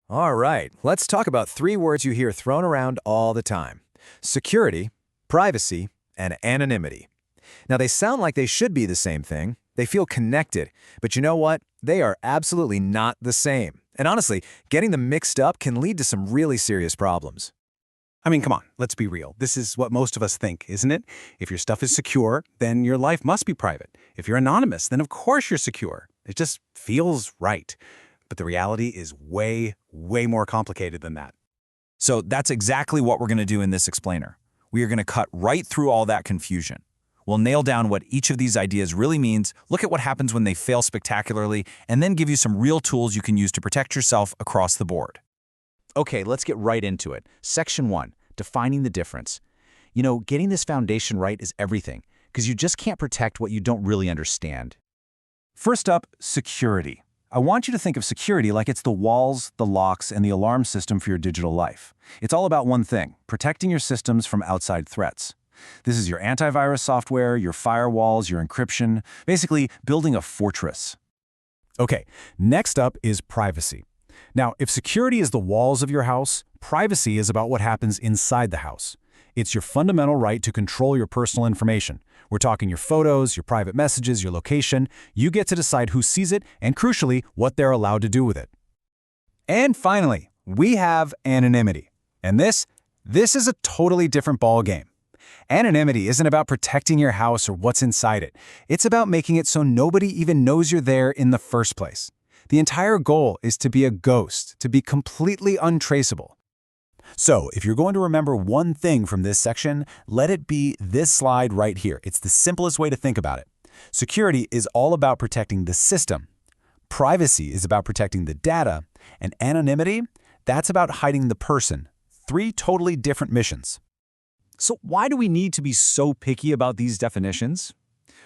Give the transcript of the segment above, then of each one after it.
All right, let's talk about three words you hear thrown around all the time: security, privacy, and anonymity. Now, they sound like they should be the same thing. They feel connected, but you know what? They are absolutely not the same. And honestly, getting them mixed up can lead to some really serious problems. I mean, come on, let's be real. This is what most of us think, isn't it? If your stuff is secure, then your life must be private. If you're anonymous, then of course you're secure. It just feels right. But the reality is way, way more complicated than that. So that's exactly what we're going to do in this explainer. We are going to cut right through all that confusion. We'll nail down what each of these ideas really means, look at what happens when they fail spectacularly, and then give you some real tools you can use to protect yourself across the board. Okay, let's get right into it. Section 1, defining the difference. You know, getting this foundation right is everything, because you just can't protect what you don't really understand. First up, security. I want you to think of security like it's the walls, the locks, and the alarm system for your digital life. It's all about one thing: protecting your systems from outside threats. This is your antivirus software, your firewalls, your encryption, basically building a fortress. Okay, next up is privacy. Now, if security is the walls of your house, privacy is about what happens inside the house. It's your fundamental right to control your personal information. We're talking your photos, your private messages, your location. You get to decide who sees it and, crucially, what they're allowed to do with it. And finally, we have anonymity. And this is a totally different ballgame. Anonymity isn't about protecting your house or what's inside it. It's about making it so nobody even knows you're there in the first place. The entire goal is to be a ghost, to be completely untraceable. So, if you're going to remember one thing from this section, let it be this slide right here. It's the simplest way to think about it. Security is all about protecting the system. Privacy is about protecting the data. And anonymity, that's about hiding the person. Three totally different missions. So why do we need to be so picky about these definitions?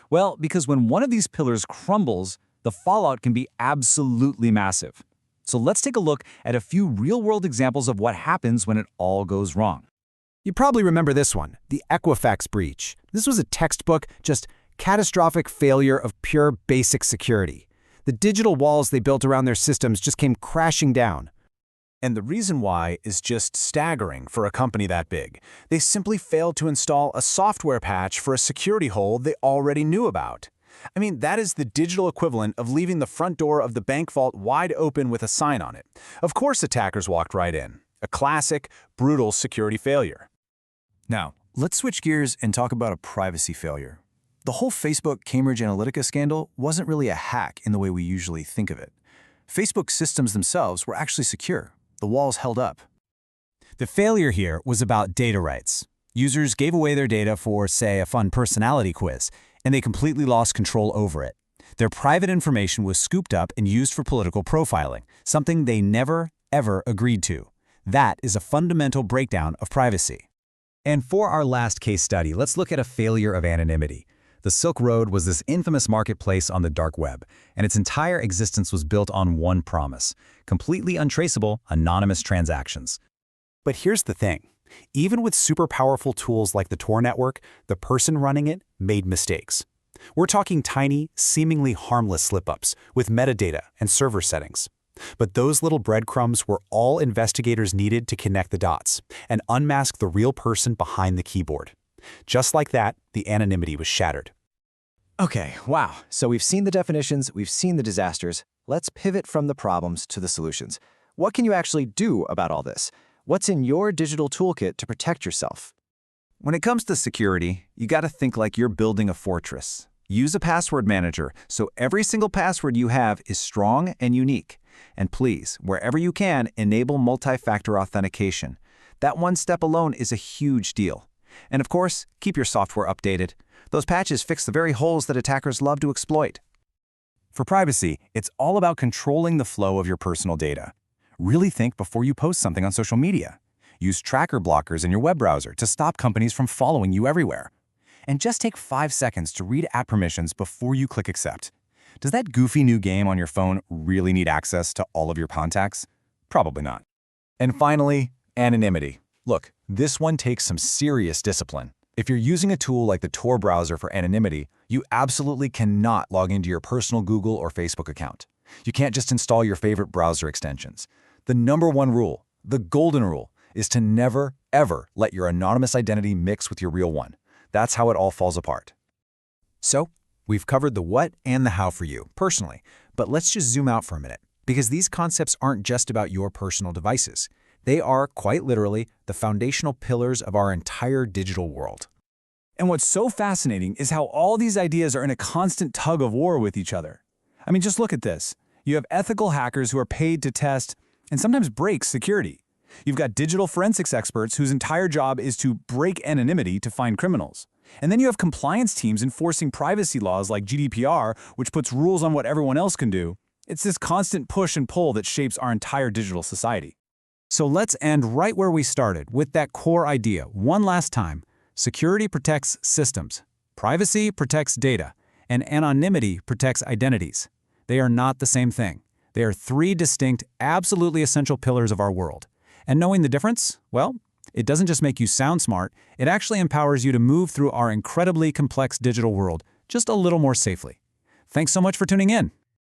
Well, because when one of these pillars crumbles, the fallout can be absolutely massive. So let's take a look at a few real-world examples of what happens when it all goes wrong. You probably remember this one, the Equifax breach. This was a textbook, just catastrophic failure of pure basic security. The digital walls they built around their systems just came crashing down. And the reason why is just staggering for a company that big. They simply failed to install a software patch for a security hole they already knew about. I mean, that is the digital equivalent of leaving the front door of the bank vault wide open with a sign on it. Of course, attackers walked right in. A classic, brutal security failure. Now, let's switch gears and talk about a privacy failure. The whole Facebook Cambridge Analytica scandal wasn't really a hack in the way we usually think of it. Facebook systems themselves were actually secure. The walls held up. The failure here was about data rights. Users gave away their data for, say, a fun personality quiz, and they completely lost control over it. Their private information was scooped up and used for political profiling, something they never, ever agreed to. That is a fundamental breakdown of privacy. And for our last case study, let's look at a failure of anonymity. The Silk Road was this infamous marketplace on the dark web, and its entire existence was built on one promise: completely untraceable, anonymous transactions. But here's the thing. Even with super powerful tools like the Tor network, the person running it made mistakes. We're talking tiny, seemingly harmless slip-ups with metadata and server settings. But those little breadcrumbs were all investigators needed to connect the dots and unmask the real person behind the keyboard. Just like that, the anonymity was shattered. Okay, wow. So we've seen the definitions, we've seen the disasters. Let's pivot from the problems to the solutions. What can you actually do about all this? What's in your digital toolkit to protect yourself? When it comes to security, you got to think like you're building a fortress. Use a password manager so every single password you have is strong and unique. And please, wherever you can, enable multi-factor authentication. That one step alone is a huge deal. And of course, keep your software updated. Those patches fix the very holes that attackers love to exploit. For privacy, it's all about controlling the flow of your personal data. Really think before you post something on social media. Use tracker blockers in your web browser to stop companies from following you everywhere. And just take 5 seconds to read app permissions before you click accept. Does that goofy new game on your phone really need access to all of your contacts? Probably not. And finally, anonymity. Look, this one takes some serious discipline. If you're using a tool like the Tor browser for anonymity, you absolutely cannot log into your personal Google or Facebook account. You can't just install your favorite browser extensions. The #1 rule, the golden rule, is to never, ever let your anonymous identity mix with your real one. That's how it all falls apart. So, we've covered the what and the how for you, personally, but let's just zoom out for a minute, because these concepts aren't just about your personal devices. They are, quite literally, the foundational pillars of our entire digital world. And what's so fascinating is how all these ideas are in a constant tug of war with each other. I mean, just look at this. You have ethical hackers who are paid to test and sometimes break security. You've got digital forensics experts whose entire job is to break anonymity to find criminals. And then you have compliance teams enforcing privacy laws like GDPR, which puts rules on what everyone else can do. It's this constant push and pull that shapes our entire digital society. So let's end right where we started, with that core idea, one last time. Security protects systems, privacy protects data, and anonymity protects identities. They are not the same thing. They are three distinct, absolutely essential pillars of our world. And knowing the difference, well, it doesn't just make you sound smart, it actually empowers you to move through our incredibly complex digital world just a little more safely. Thanks so much for tuning in.